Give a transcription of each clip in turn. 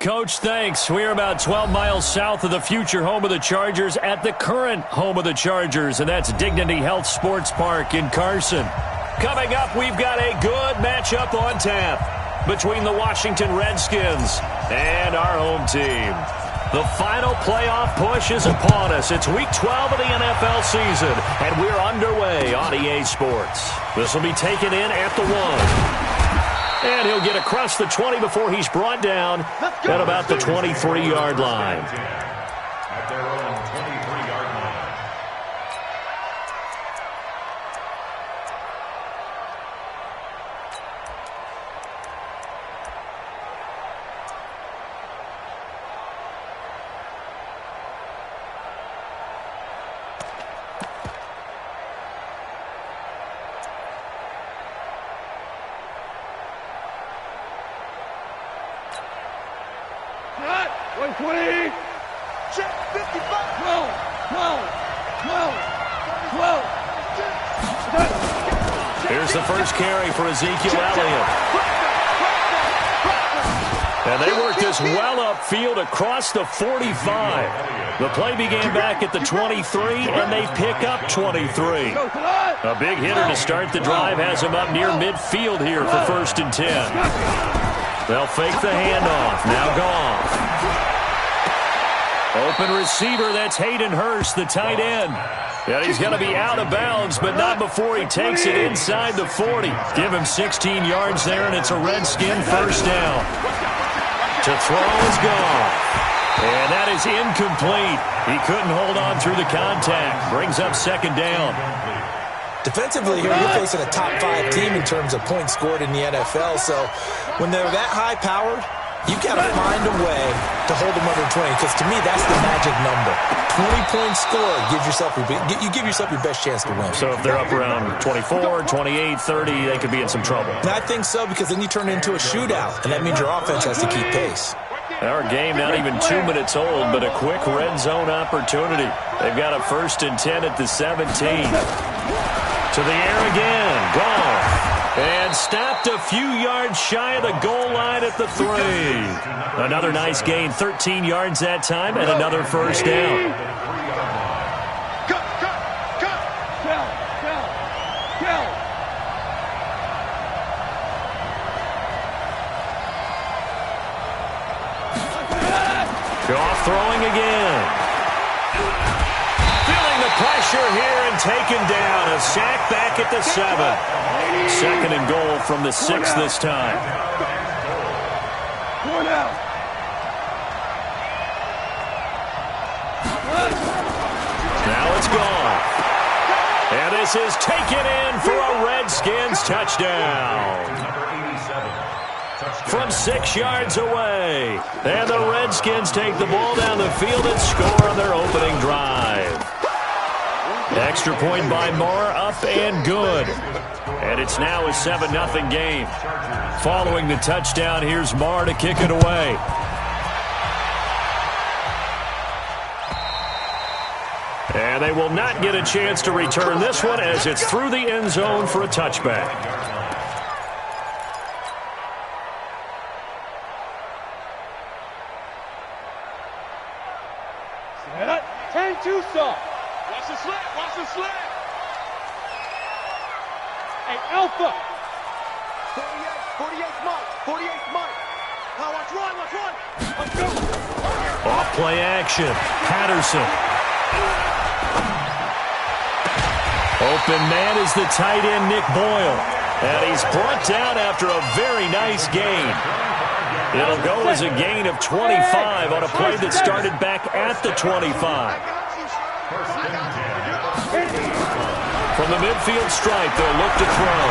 Coach, thanks. We're about 12 miles south of the future home of the Chargers at the current home of the Chargers, and that's Dignity Health Sports Park in Carson. Coming up, we've got a good matchup on tap between the Washington Redskins and our home team. The final playoff push is upon us. It's Week 12 of the NFL season, and we're underway on EA Sports. This will be taken in at the 1. And he'll get across the 20 before he's brought down at about the 23-yard line. At their own 23-yard line. Here's the first carry for Ezekiel Elliott. And they work this well upfield across the 45. The play began back at the 23, and they pick up 23. A big hitter to start the drive has him up near midfield here for 1st and 10. They'll fake the handoff. Now Goff. Open receiver, that's Hayden Hurst, the tight end. And he's going to be out of bounds, but not before he takes it inside the 40. Give him 16 yards there, and it's a Redskin first down. To throw is Goff. And that is incomplete. He couldn't hold on through the contact. Brings up 2nd down. Defensively here, you're facing a top 5 team in terms of points scored in the NFL. So when they're that high-powered, you've got to find a way to hold them under 20, because to me, that's the magic number. 20-point score gives yourself you give yourself your best chance to win. So if they're up around 24, 28, 30, they could be in some trouble. And I think so, because then you turn it into a shootout, and that means your offense has to keep pace. Our game not even 2 minutes old, but a quick red zone opportunity. They've got a 1st and 10 at the 17. To the air again. Goff. And stopped a few yards shy of the goal line at the 3. Another nice gain, 13 yards that time, and another first down. Goff throwing again. Feeling the pressure here and taken down. A sack back at the 7. 2nd and goal from the 6 this time. Now it's Goff. And this is taken in for a Redskins touchdown. From 6 yards away. And the Redskins take the ball down the field and score on their opening drive. Extra point by Moore, up and good. And it's now a 7-0 game. Following the touchdown, here's Moore to kick it away. And they will not get a chance to return this one as it's through the end zone for a touchback. Turn too soft. Watch the slant. Watch the slant. Hey, Alpha. 48 Mike. 48 Mike. Now watch run. Watch run. Let's go. Off play action. Patterson. Open man is the tight end, Nick Boyle. And he's brought down after a very nice gain. It'll go as a gain of 25 on a play that started back at the 25. From the midfield stripe, they'll look to throw.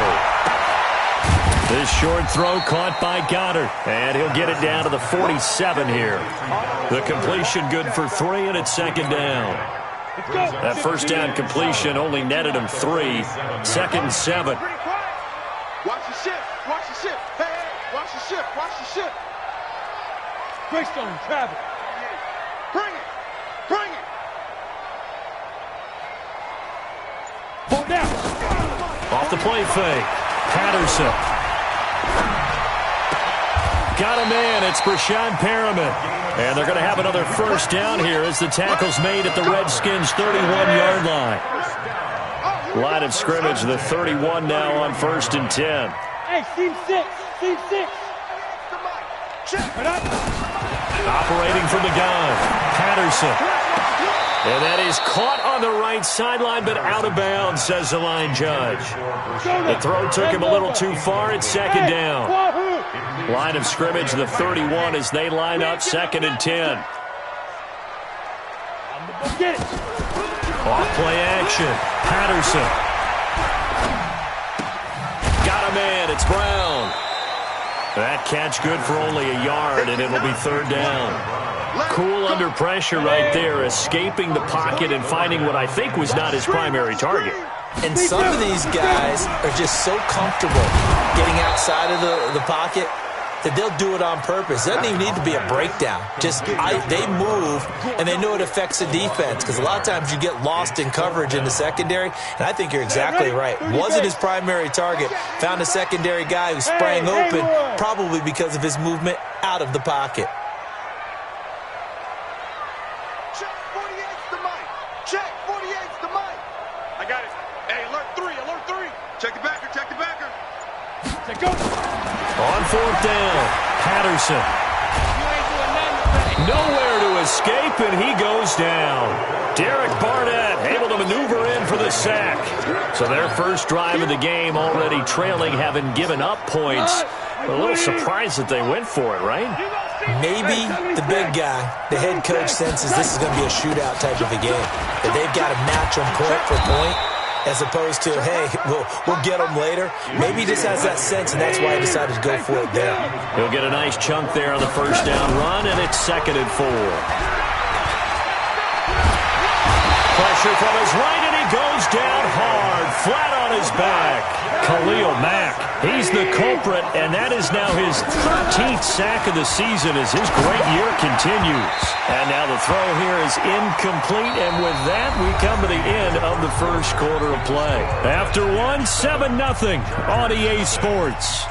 This short throw caught by Goddard. And he'll get it down to the 47 here. The completion good for 3, and it's 2nd down. That first down completion only netted him 3. 2nd and 7. Watch the ship. Watch the ship. Hey, watch the ship. Watch the ship. Greystone, travel. Bring it. Bring it. Pull down. Off the play fake. Patterson. Got a man. It's Brashad Perriman. And they're going to have another first down here as the tackle's made at the Redskins' 31-yard line. Line of scrimmage, the 31 now on 1st and 10. Hey, team 6. Team 6. Operating from the gun, Patterson. And that is caught on the right sideline, but out of bounds, says the line judge. The throw took him a little too far. It's 2nd down. Line of scrimmage, the 31, as they line up 2nd and 10. Off play action. Patterson. Got a man. It's Brown. That catch good for only a yard, and it'll be 3rd down. Cool under pressure right there, escaping the pocket and finding what I think was not his primary target. And some of these guys are just so comfortable getting outside of the pocket that they'll do it on purpose. It doesn't even need to be a breakdown. They move, and they know it affects the defense, because a lot of times you get lost in coverage in the secondary, and I think you're exactly right. Wasn't his primary target. Found a secondary guy who sprang open, probably because of his movement out of the pocket. Check 48's the mic. Check 48's the mic. I got it. Hey, alert 3, alert 3. Check the backer, check the backer. Check go. On 4th down, Patterson. Nowhere to escape, and he goes down. Derek Barnett able to maneuver in for the sack. So their first drive of the game already trailing, having given up points. A little surprised that they went for it, right? Maybe the big guy, the head coach, senses this is going to be a shootout type of a game. That they've got to match them point for point, as opposed to, hey, we'll get them later. Maybe he just has that sense, and that's why he decided to go for it there. He'll get a nice chunk there on the first down run, and it's 2nd and 4. Pressure from his right, and he goes down hard, flat on his back. Khalil Mack, he's the culprit, and that is now his 13th sack of the season as his great year continues. And now the throw here is incomplete, and with that, we come to the end of the first quarter of play. After one, 7-0 on EA Sports.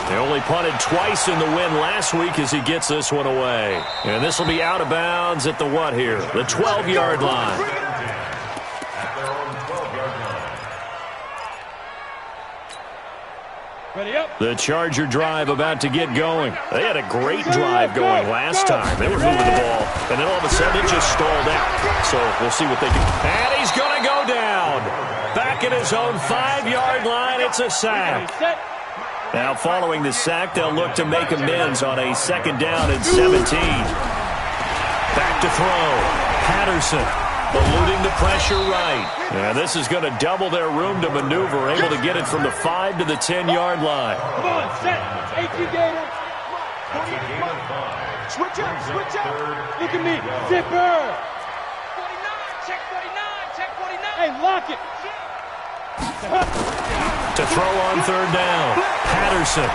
They only punted twice in the win last week as he gets this one away. And this will be out of bounds at the what here? The 12-yard line. The Charger drive about to get going. They had a great drive going last time. They were moving the ball, and then all of a sudden it just stalled out. So we'll see what they do. And he's going to go down. Back at his own 5-yard line, it's a sack. Now, following the sack, they'll look to make amends on a 2nd down and 17. Back to throw. Patterson eluding the pressure right. And this is going to double their room to maneuver, able to get it from the 5 to the 10-yard line. Come on, set. 18 Gator. Switch up. Look at me. Zipper. 49, check 49, check 49. Hey, lock it. To throw on 3rd down, Patterson.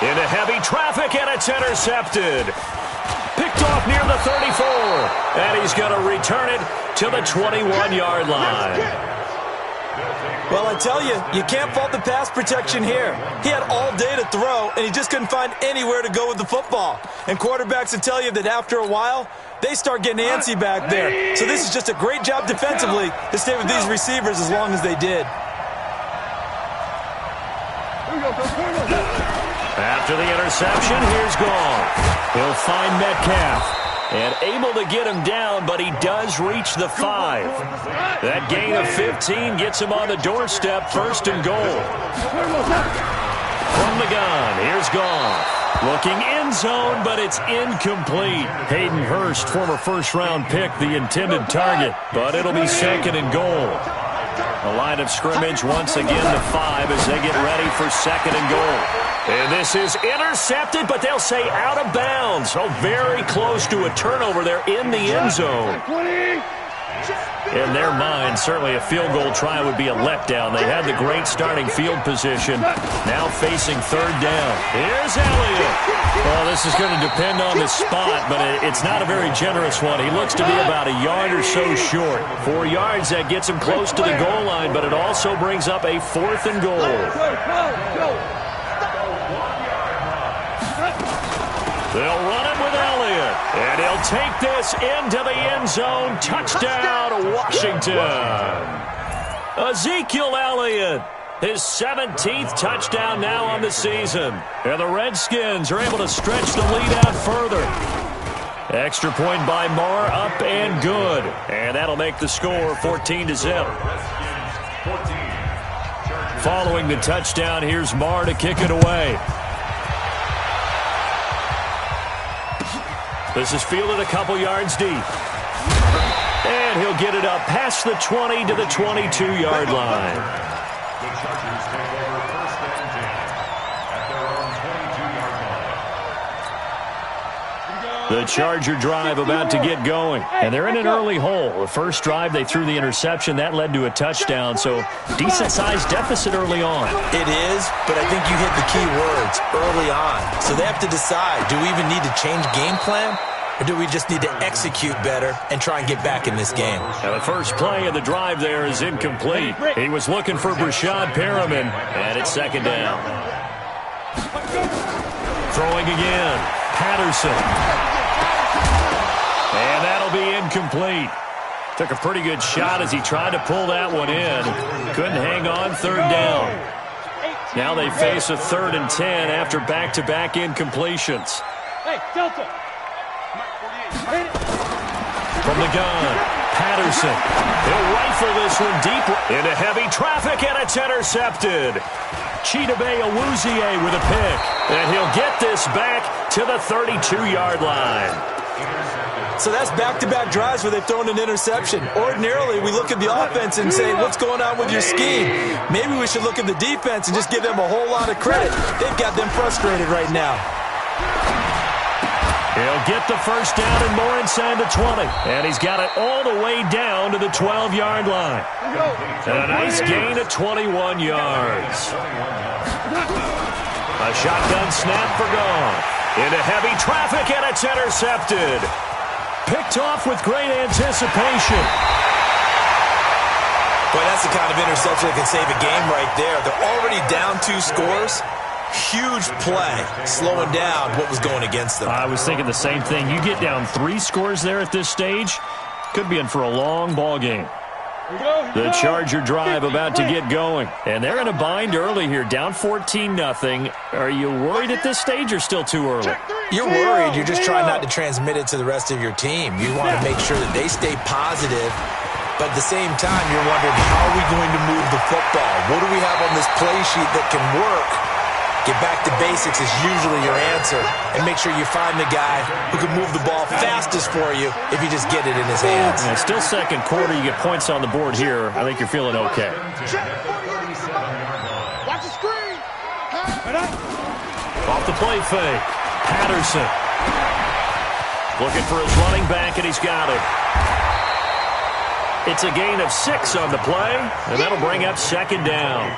Into heavy traffic, and it's intercepted. Picked off near the 34, and he's going to return it to the 21-yard line. Well, I tell you, you can't fault the pass protection here. He had all day to throw, and he just couldn't find anywhere to go with the football. And quarterbacks will tell you that after a while, they start getting antsy back there. So this is just a great job defensively to stay with these receivers as long as they did. After the interception, here's Gage. He'll find Metcalf. And able to get him down, but he does reach the 5. That gain of 15 gets him on the doorstep, 1st and goal. From the gun, here's Gage. Looking end zone, but it's incomplete. Hayden Hurst, former first-round pick, the intended target, but it'll be 2nd and goal. The line of scrimmage once again the 5 as they get ready for 2nd and goal. And this is intercepted, but they'll say out of bounds. Oh, very close to a turnover there in the end zone. In their mind, certainly a field goal try would be a letdown. They had the great starting field position. Now facing third down. Here's Elliott. Well, this is going to depend on the spot, but it's not a very generous one. He looks to be about a yard or so short. 4 yards, that gets him close to the goal line, but it also brings up a 4th and goal. They'll run it with Elliott, and he'll take this into the end zone. Touchdown, Washington. Ezekiel Elliott, his 17th touchdown now on the season. And the Redskins are able to stretch the lead out further. Extra point by Marr, up and good. And that'll make the score 14-0. Following the touchdown, here's Marr to kick it away. This is fielded a couple yards deep. And he'll get it up past the 20 to the 22-yard line. The Chargers take over 1st and 10 at their own 22-yard line. The Charger drive about to get going. And they're in an early hole. The first drive, they threw the interception. That led to a touchdown. So decent-sized deficit early on. It is, but I think you hit the key words, early on. So they have to decide, do we even need to change game plan? Or do we just need to execute better and try and get back in this game? Now the first play of the drive there is incomplete. He was looking for Brashad Perriman, and it's second down. Throwing again. Patterson. And that'll be incomplete. Took a pretty good shot as he tried to pull that one in. Couldn't hang on, third down. Now they face a 3rd and 10 after back-to-back incompletions. Hey, Delta. From the gun, Patterson. He'll rifle this one deep into heavy traffic, and it's intercepted. Chidobe Awuzie with a pick, and he'll get this back to the 32-yard line. So that's back-to-back drives where they've thrown an interception. Ordinarily, we look at the offense and say, what's going on with your scheme? Maybe we should look at the defense and just give them a whole lot of credit. They've got them frustrated right now. He'll get the first down and more inside the 20. And he's got it all the way down to the 12-yard line. And a nice gain of 21 yards. A shotgun snap for Gone. Into heavy traffic, and it's intercepted. Picked off with great anticipation. Boy, that's the kind of interception that can save a game right there. They're already down 2 scores. Huge play, slowing down what was going against them. I was thinking the same thing. You get down 3 scores there at this stage, could be in for a long ball game. The Charger drive about to get going. And they're in a bind early here, down 14-0. Are you worried at this stage or still too early? You're worried. You're just trying not to transmit it to the rest of your team. You want to make sure that they stay positive. But at the same time, you're wondering, how are we going to move the football? What do we have on this play sheet that can work? Get back to basics is usually your answer. And make sure you find the guy who can move the ball fastest for you if you just get it in his hands. And still second quarter, you get points on the board here. I think you're feeling okay. Watch the screen. Off the play fake. Patterson. Looking for his running back, and he's got it. It's a gain of 6 on the play, and that'll bring up second down.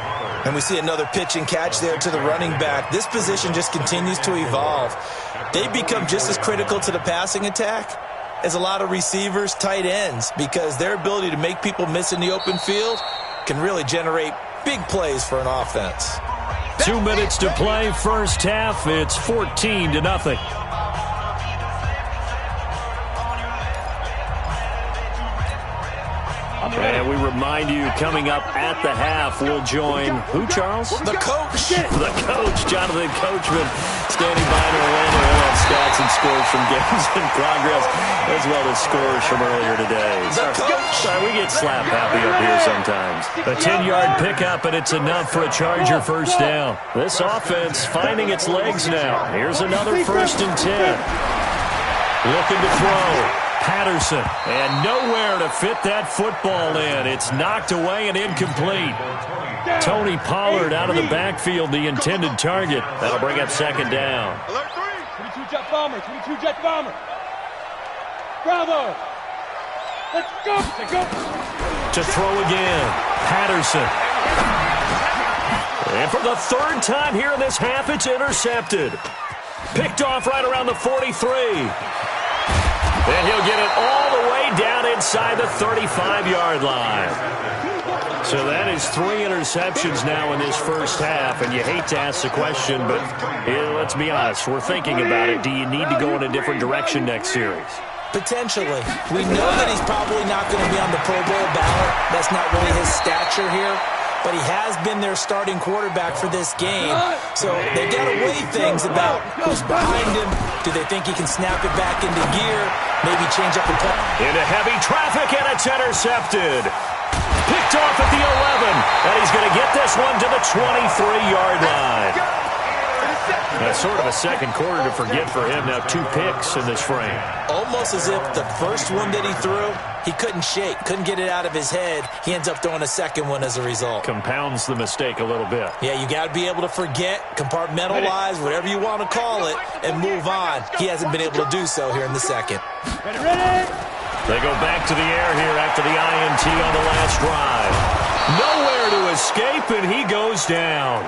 And we see another pitch and catch there to the running back. This position just continues to evolve. They've become just as critical to the passing attack as a lot of receivers, tight ends, because their ability to make people miss in the open field can really generate big plays for an offense. 2 minutes to play, first half. It's 14-0. And we remind you, coming up at the half, we'll join who, Charles? The coach. The coach, Jonathan Coachman, standing by in Orlando. He'll have stats and scores from games in progress, as well as scores from earlier today. The coach. Sorry, we get slap happy up here sometimes. A 10-yard pickup, and it's enough for a Charger first down. This offense finding its legs now. Here's another 1st and 10. Looking to throw. Patterson, and nowhere to fit that football in. It's knocked away and incomplete. Tony Pollard out of the backfield, the intended target. That'll bring up second down. Alert 3. 22 jet bomber. 22 jet bomber. Bravo. To throw again, Patterson. And for the third time here in this half, it's intercepted. Picked off right around the 43. And he'll get it all the way down inside the 35-yard line. So that is 3 interceptions now in this first half, and you hate to ask the question, but let's be honest, we're thinking about it. Do you need to go in a different direction next series? Potentially. We know that he's probably not going to be on the Pro Bowl ballot. That's not really his stature here. But he has been their starting quarterback for this game. So they've got to weigh things about who's behind him. Do they think he can snap it back into gear? Maybe change up the play. Into heavy traffic, and it's intercepted. Picked off at the 11. And he's going to get this one to the 23-yard line. That's sort of a second quarter to forget for him. Now 2 picks in this frame. Almost as if the first one that he threw, he couldn't shake, couldn't get it out of his head. He ends up throwing a second one as a result. Compounds the mistake a little bit. Yeah, you got to be able to forget, compartmentalize, whatever you want to call it, and move on. He hasn't been able to do so here in the second. They go back to the air here after the INT on the last drive. Nowhere to escape, and he goes down.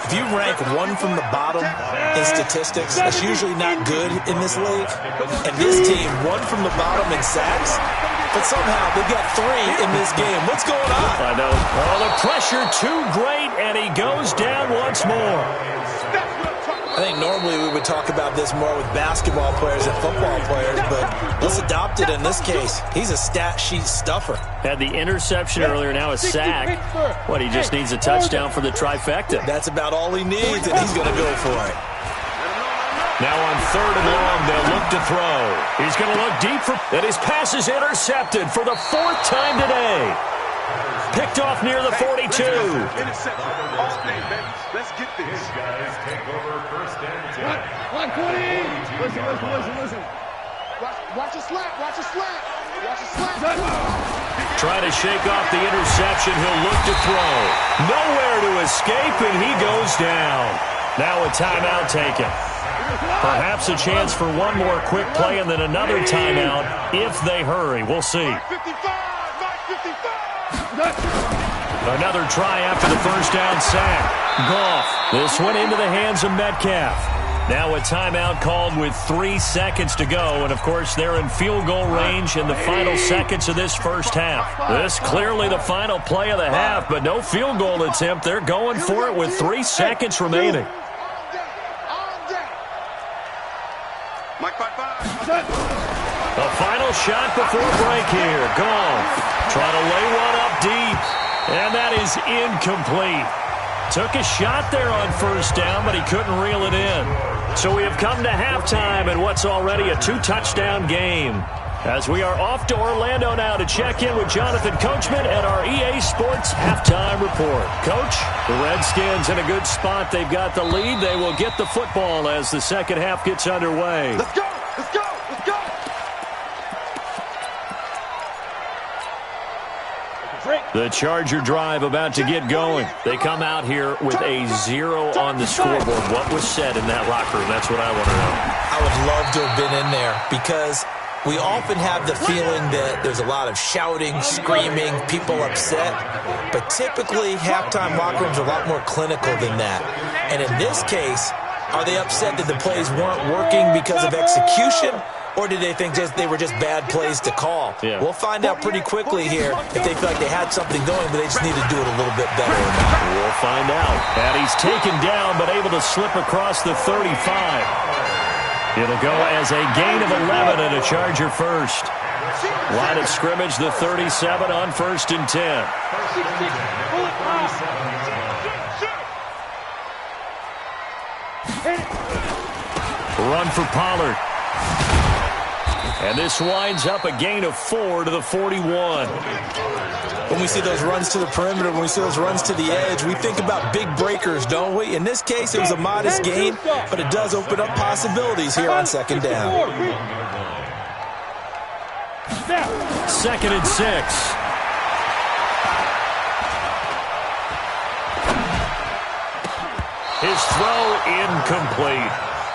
If you rank one from the bottom in statistics, that's usually not good in this league. And this team, one from the bottom in sacks, but somehow they've got 3 in this game. What's going on? I know. Oh, the pressure too great, and he goes down once more. I think normally we would talk about this more with basketball players and football players, but let's adopt it in this case. He's a stat sheet stuffer. Had the interception earlier, now a sack. What, he just needs a touchdown for the trifecta. That's about all he needs, and he's going to go for it. Now on 3rd and long, they'll look to throw. He's going to look deep for, and his pass is intercepted for the 4th time today. Picked off near the 42. Let's get this. Guys take over first and 10. Listen. Watch a slap. Watch a slap. Try to shake off the interception. He'll look to throw. Nowhere to escape, and he goes down. Now a timeout taken. Perhaps a chance for one more quick play and then another timeout if they hurry. We'll see. 55. Another try after the first down sack. Goff. This one into the hands of Metcalf. Now a timeout called with 3 seconds to go. And, of course, they're in field goal range in the final seconds of this first half. This clearly the final play of the half, but no field goal attempt. They're going for it with 3 seconds remaining. The final shot before break here. Goff trying to lay one up deep. And that is incomplete. Took a shot there on first down, but he couldn't reel it in. So we have come to halftime in what's already a 2-touchdown game. As we are off to Orlando now to check in with Jonathan Coachman at our EA Sports Halftime Report. Coach, the Redskins in a good spot. They've got the lead. They will get the football as the second half gets underway. Let's go. The Charger drive about to get going. They come out here with a 0 on the scoreboard. What was said in that locker room? That's what I want to know. I would love to have been in there because we often have the feeling that there's a lot of shouting, screaming, people upset. But typically, halftime locker rooms are a lot more clinical than that. And in this case, are they upset that the plays weren't working because of execution? Or did they think they were just bad plays to call? Yeah. We'll find out pretty quickly here if they feel like they had something going, but they just need to do it a little bit better or not. We'll find out. And he's taken down, but able to slip across the 35. It'll go as a gain of 11 and a Charger first. Line of scrimmage, the 37 on 1st and 10. Run for Pollard. And this winds up a gain of 4 to the 41. When we see those runs to the perimeter, when we see those runs to the edge, we think about big breakers, don't we? In this case, it was a modest gain, but it does open up possibilities here on second down. 2nd and 6. His throw incomplete.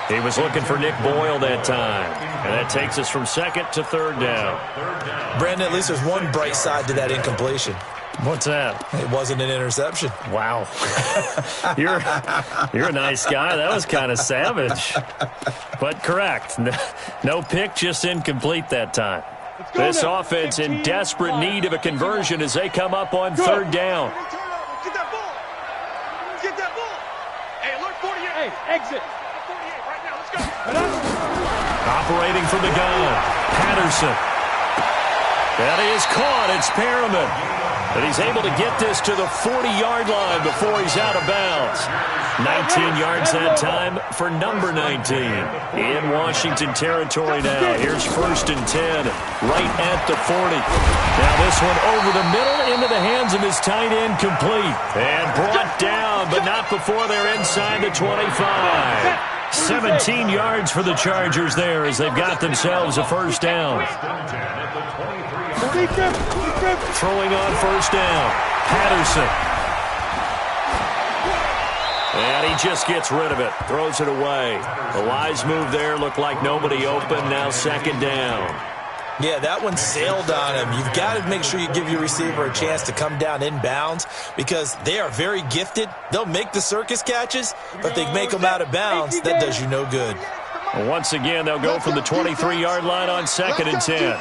He was looking for Nick Boyle that time. And that takes us from second to third down. Brandon, at least there's one bright side to that incompletion. What's that? It wasn't an interception. Wow. You're a nice guy. That was kind of savage. But correct. No pick, just incomplete that time. This offense in desperate need of a conversion as they come up on third down. Get that ball. Get that ball. Hey, alert 48. Hey, exit. 48 right now. Let's go. Operating from the gun. Patterson. That is caught. It's Perriman. But he's able to get this to the 40-yard line before he's out of bounds. 19 yards that time for number 19. In Washington territory now. Here's 1st and 10 right at the 40. Now this one over the middle into the hands of his tight end, complete. And brought down, but not before they're inside the 25. 17 yards for the Chargers there as they've got themselves a first down. Throwing on first down. Patterson. And he just gets rid of it. Throws it away. The wise move there. Looked like nobody open. Now second down. Yeah, that one sailed on him. You've got to make sure you give your receiver a chance to come down inbounds because they are very gifted. They'll make the circus catches, but if they make them out of bounds, that does you no good. Well, once again, they'll go from the 23-yard line on 2nd and 10.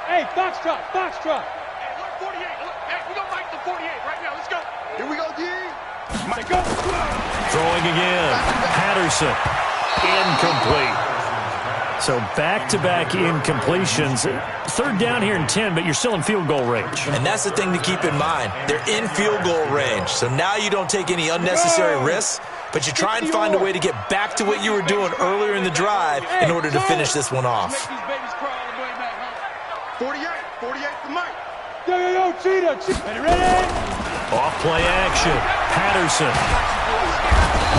Hey, Foxtrot, Foxtrot. Hey, look, 48. Look, hey, we're going to fight the 48 right now. Let's go. Here we go, D. Mike, go. Throwing again. Patterson. Incomplete. So back-to-back incompletions. Third down here and 10, but you're still in field goal range. And that's the thing to keep in mind. They're in field goal range. So now you don't take any unnecessary risks, but you try and find a way to get back to what you were doing earlier in the drive in order to finish this one off. 48 for Mike. Yo, Cheetah. Ready? Off play action. Patterson.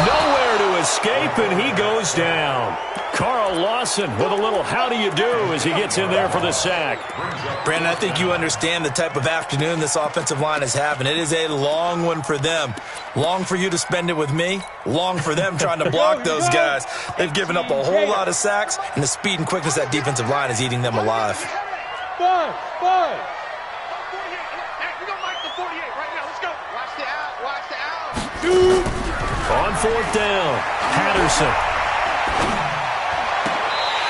Nowhere to escape, and he goes down. Carl Lawson with a little how do you do as he gets in there for the sack. Brandon, I think you understand the type of afternoon this offensive line is having. It is a long one for them. Long for you to spend it with me. Long for them trying to block those guys. They've given up a whole lot of sacks, and the speed and quickness of that defensive line is eating them alive. Five. 48. Hey, we're going to Mike the 48 right now. Let's go. Watch the out. Dude. On fourth down, Patterson.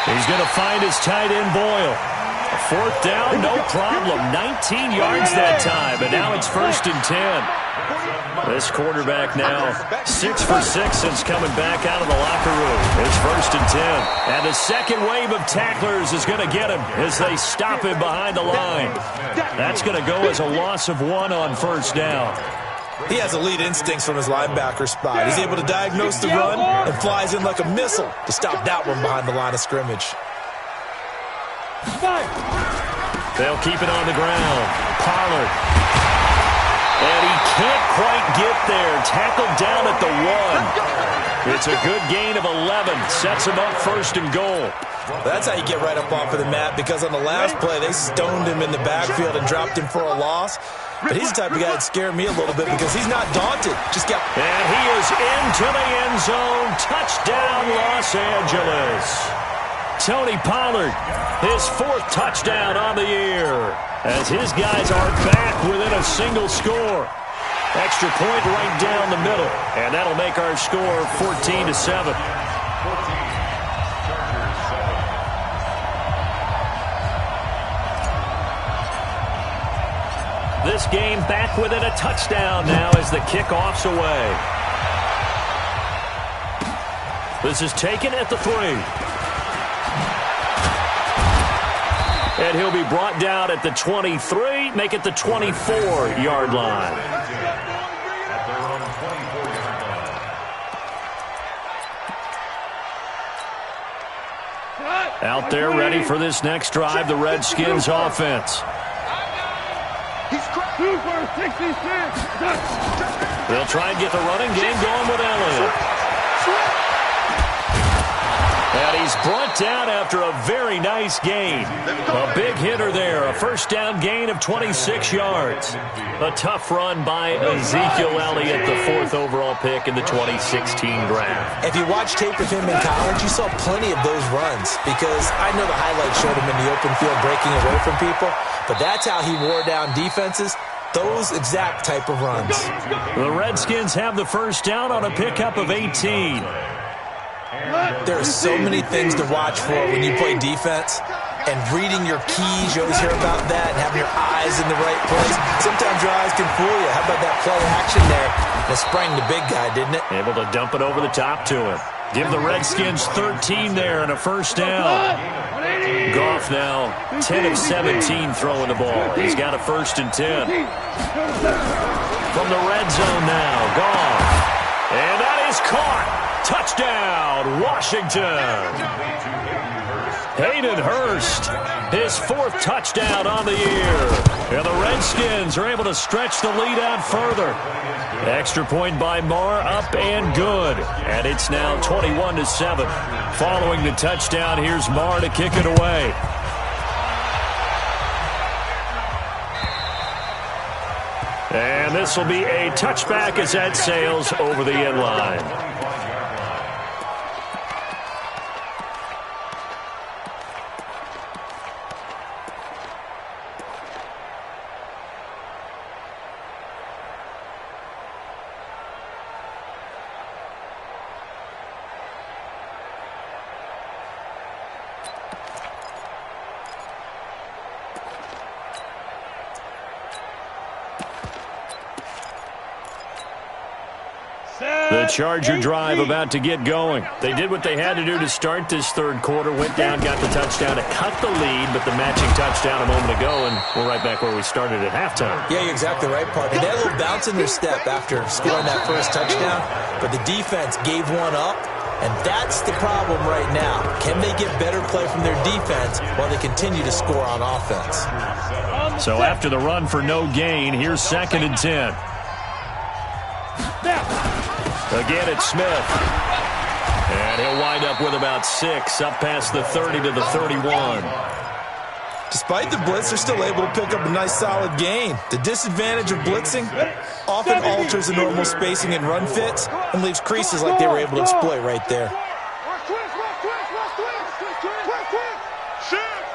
He's going to find his tight end, Boyle. Fourth down, no problem. 19 yards that time, but now it's 1st and 10. This quarterback now 6 for 6 since coming back out of the locker room. It's 1st and 10. And the second wave of tacklers is going to get him as they stop him behind the line. That's going to go as a loss of 1 on first down. He has elite instincts from his linebacker spot. He's able to diagnose the run and flies in like a missile to stop that one behind the line of scrimmage. They'll keep it on the ground. Pollard. And he can't quite get there. Tackled down at the 1. It's a good gain of 11. Sets him up 1st and goal. That's how you get right up off of the mat, because on the last play, they stoned him in the backfield and dropped him for a loss. But he's the type of guy that scared me a little bit because he's not daunted. And he is into the end zone. Touchdown, Los Angeles. Tony Pollard, his 4th touchdown on the year, as his guys are back within a single score. Extra point right down the middle, and that'll make our score 14-7. This game back within a touchdown now as the kickoff's away. This is taken at the 3. And he'll be brought down at the 23, make it the 24-yard line. Out there ready for this next drive, the Redskins offense. They'll try and get the running game going with Elliott. And he's brought down after a very nice gain. A big hitter there. A first down gain of 26 yards. A tough run by Ezekiel Elliott, the 4th overall pick in the 2016 draft. If you watch tape of him in college, you saw plenty of those runs because I know the highlights showed him in the open field breaking away from people, but that's how he wore down defenses. Those exact type of runs. The Redskins have the first down on a pickup of 18. There are so many things to watch for when you play defense. And reading your keys, you always hear about that, and having your eyes in the right place. Sometimes your eyes can fool you. How about that play action there? And it sprang the big guy, didn't it? Able to dump it over the top to him. Give the Redskins 13 there and a first down. Goff now 10 of 17 throwing the ball. He's got a 1st and 10. From the red zone now, Goff. And that is caught. Touchdown, Washington. Hayden Hurst, his 4th touchdown on the year. And the Redskins are able to stretch the lead out further. Extra point by Marr, up and good. And it's now 21-7. Following the touchdown, here's Marr to kick it away. And this will be a touchback as that sails over the end line. The Charger drive about to get going. They did what they had to do to start this 3rd quarter. Went down, got the touchdown to cut the lead, but the matching touchdown a moment ago, and we're right back where we started at halftime. Yeah, you're exactly right, partner. They had a little bounce in their step after scoring that first touchdown, but the defense gave one up, and that's the problem right now. Can they get better play from their defense while they continue to score on offense? So after the run for no gain, here's 2nd and 10. Again, it's Smith. And he'll wind up with about 6, up past the 30 to the 31. Despite the blitz, they're still able to pick up a nice solid gain. The disadvantage of blitzing often alters the normal spacing and run fits and leaves creases like they were able to exploit right there.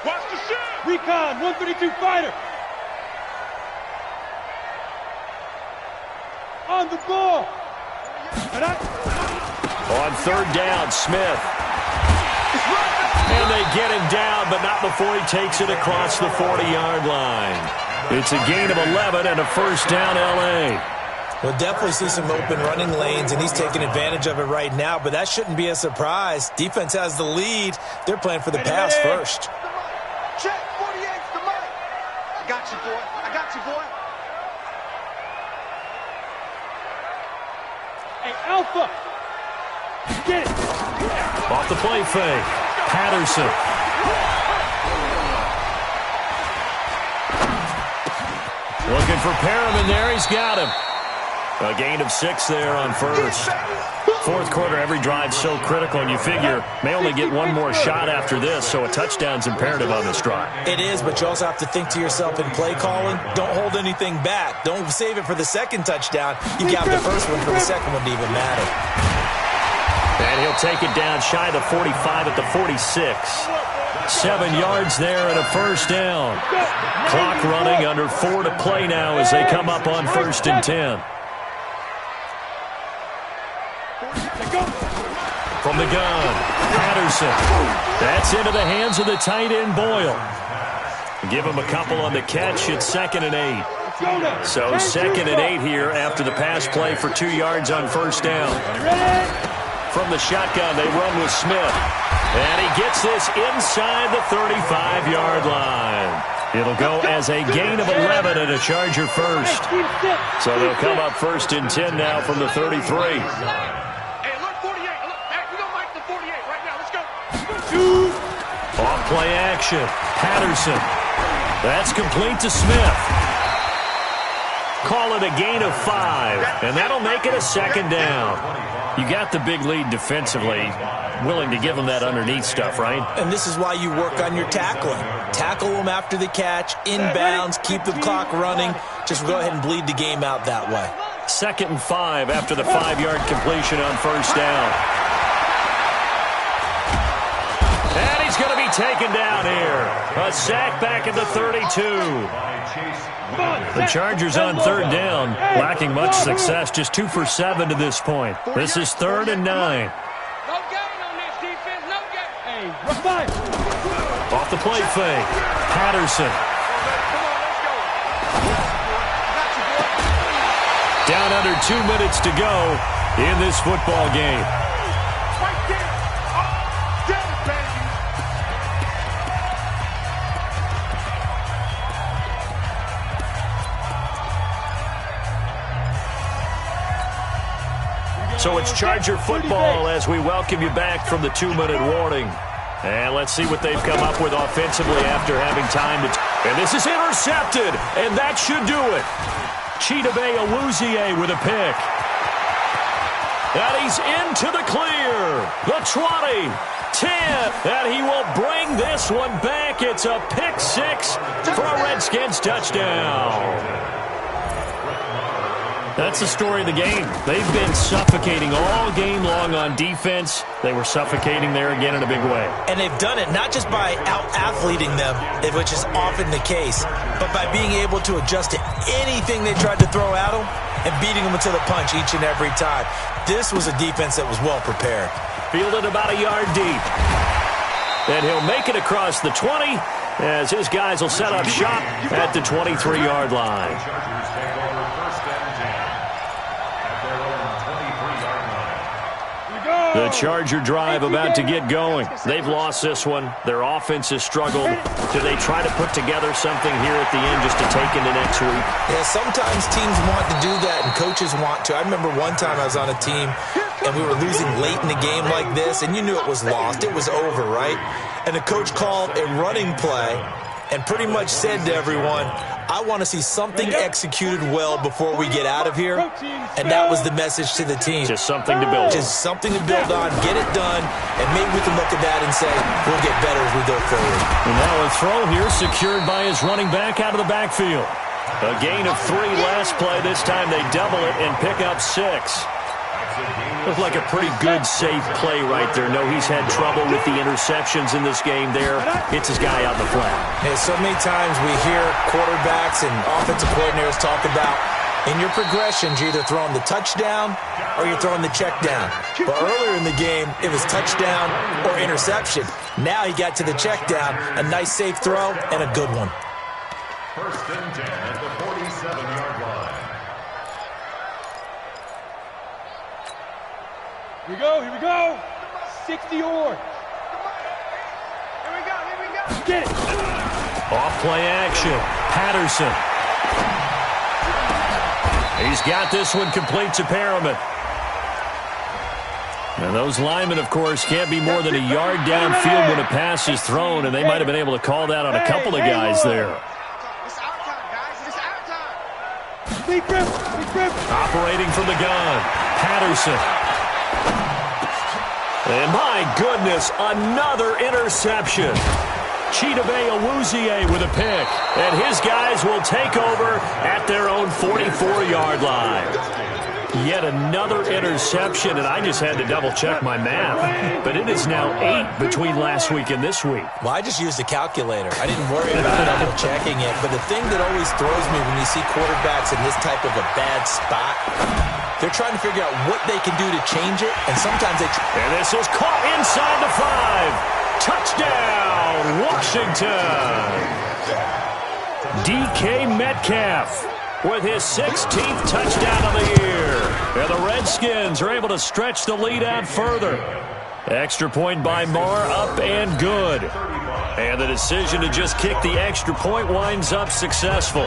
Watch the shift. Recon, 132 fighter. On the ball. On 3rd down, Smith. And they get him down, but not before he takes it across the 40-yard line. It's a gain of 11 and a first down, L.A. We'll definitely see some open running lanes, and he's taking advantage of it right now, but that shouldn't be a surprise. Defense has the lead. They're playing for the pass first. Check, 48's the money. I got you, boy. I got you, boy. Hey, Alpha. Get it. Off the play fake. Patterson. Looking for Perriman there. He's got him. A gain of 6 there on 1st. 4th quarter, every drive so critical, and you figure may only get one more shot after this, so a touchdown's imperative on this drive. It is, but you also have to think to yourself in play calling, don't hold anything back. Don't save it for the 2nd touchdown. You got the first one for the 2nd one to even matter. And he'll take it down shy of the 45 at the 46. 7 yards there and a first down. Clock running, under 4 to play now as they come up on 1st and 10. From the gun, Patterson. That's into the hands of the tight end, Boyle. Give him a couple on the catch. It's 2nd and 8. So 2nd and 8 here after the pass play for 2 yards on first down. From the shotgun, they run with Smith. And he gets this inside the 35-yard line. It'll go as a gain of 11 and a Charger first. So they'll come up 1st and 10 now from the 33. Off play action. Patterson. That's complete to Smith. Call it a gain of 5, and that'll make it a second down. You got the big lead defensively, willing to give them that underneath stuff, right? And this is why you work on your tackling. Tackle them after the catch, inbounds, keep the clock running. Just go ahead and bleed the game out that way. 2nd and 5 after the 5-yard completion on first down. And he's going to be taken down here. A sack back at the 32. The Chargers on 3rd down, lacking much success, just 2 for 7 to this point. This is 3rd and 9. No gain on this defense, no gain. Hey, Off the play fake, Patterson. Down under 2 minutes to go in this football game. right there. Oh, get it, baby. So it's Charger football as we welcome you back from the 2-minute warning. And let's see what they've come up with offensively after having time to... And this is intercepted, and that should do it. Chidobe Awuzie with a pick. And he's into the clear. The 20, 10, and he will bring this one back. It's a pick 6 for a Redskins touchdown. That's the story of the game. They've been suffocating all game long on defense. They were suffocating there again in a big way. And they've done it not just by out-athleting them, which is often the case, but by being able to adjust to anything they tried to throw at them and beating them to the punch each and every time. This was a defense that was well prepared. Fielded about a yard deep. And he'll make it across the 20 as his guys will set up shop at the 23-yard line. The Charger drive about to get going. They've lost this one. Their offense has struggled. Do they try to put together something here at the end just to take into next week? Yeah, sometimes teams want to do that and coaches want to. I remember one time I was on a team and we were losing late in the game like this, and you knew it was lost. It was over, right? And the coach called a running play and pretty much said to everyone, I want to see something executed well before we get out of here. And that was the message to the team. Just something to build on. Just something to build on, get it done, and maybe we can look at that and say, we'll get better as we go forward. And now a throw here secured by his running back out of the backfield. A gain of 3 last play. This time they double it and pick up 6. Looked like a pretty good, safe play right there. No, he's had trouble with the interceptions in this game there. Hits his guy out in the flat. And so many times we hear quarterbacks and offensive coordinators talk about in your progressions, you're either throwing the touchdown or you're throwing the check down. But earlier in the game, it was touchdown or interception. Now he got to the check down, a nice safe throw and a good one. 1st and 10 at the 47-yard line. Here we go. 60 yards. Here we go. Get it. Off play action. Patterson. He's got this one complete to Perriman. And those linemen, of course, can't be more than a yard downfield when a pass is thrown, and they might have been able to call that on a couple of guys there. It's our time, guys. It's our time. Operating from the gun. Patterson. And my goodness, another interception. Chidobe Awuzie with a pick. And his guys will take over at their own 44-yard line. Yet another interception, and I just had to double-check my math. But it is now 8 between last week and this week. Well, I just used a calculator. I didn't worry about double-checking it. But the thing that always throws me when you see quarterbacks in this type of a bad spot, they're trying to figure out what they can do to change it, and sometimes they... And this is caught inside the 5. Touchdown, Washington. DK Metcalf with his 16th touchdown of the year. And the Redskins are able to stretch the lead out further. Extra point by Marr, up and good. And the decision to just kick the extra point winds up successful.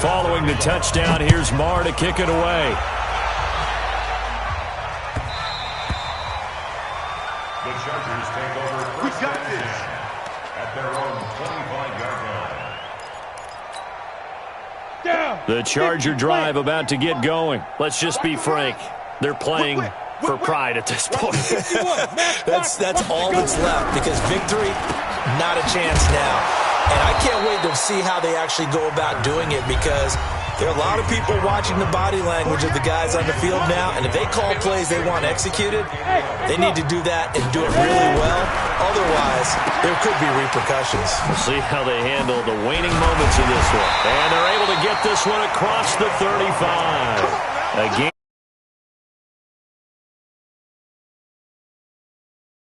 Following the touchdown, here's Marr to kick it away. The Chargers take over 1st and 10 at their own 25-yard line. Down. The Charger drive about to get going. Let's just be frank. They're playing for pride at this point. That's all that's left, because victory, not a chance now. And I can't wait to see how they actually go about doing it, because there are a lot of people watching the body language of the guys on the field now, and if they call plays they want executed, they need to do that and do it really well. Otherwise, there could be repercussions. We'll see how they handle the waning moments of this one. And they're able to get this one across the 35. Again.